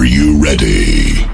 you ready?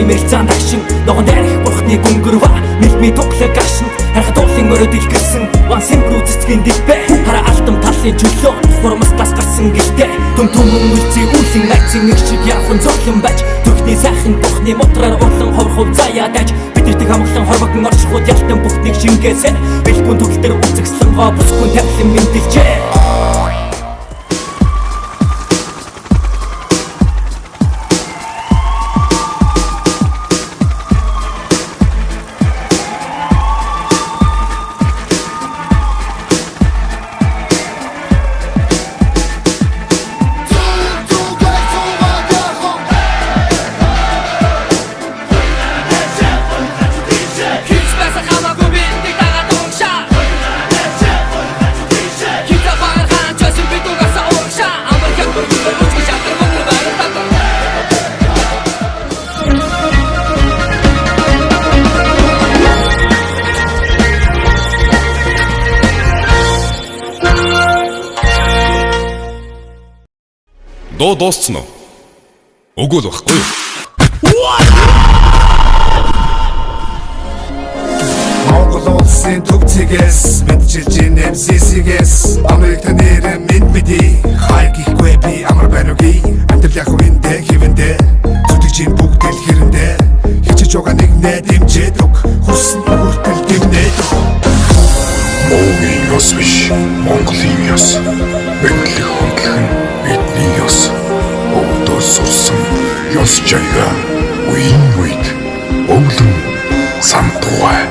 Мэлцаан агшин ногоон дайрах бурхны гүнгөрва мэлми туглаг агшин харахад уулын өрөөд илгэрсэн ван симпрүү цэцгийн дилбэ хараа алтан талын чөлөө хурамс тас гарсан гэлтэй түн түмэн үлцээ үүлэн найцын нэг шиг явхан зоглон байж төрхний сайхан бурхны мотроор урлан ховрхов заяа дайж бидэртэг хамглан хорвогн оршихуд ялтан бүхнийг шингээсэ бэлгүүн төгөлтөр үзэгслэн гоо бүсгүүн тавлан мэндэлжээ. Доо дууссан уу? Үгүй л баггүй. Монгол улсын төвцгээс мэдчилж ин MCC-гээс Америкт нэр мэд мэдээ хай гихгүй би амар байна үгүй амтэр яг үндэ хивэндэ зүтгэж ин бүгд л хэрэндэ хичээж байгаа нэг нэ дэмжээд өг хүссэн хүртэл дэмнээд Монголын ёс биш, Монголын ёс. Бэнглэх хөнгөх нь бидний ёс. Өвдөө сурсан ёс жаяга үеийн үед өвлөн самтугай.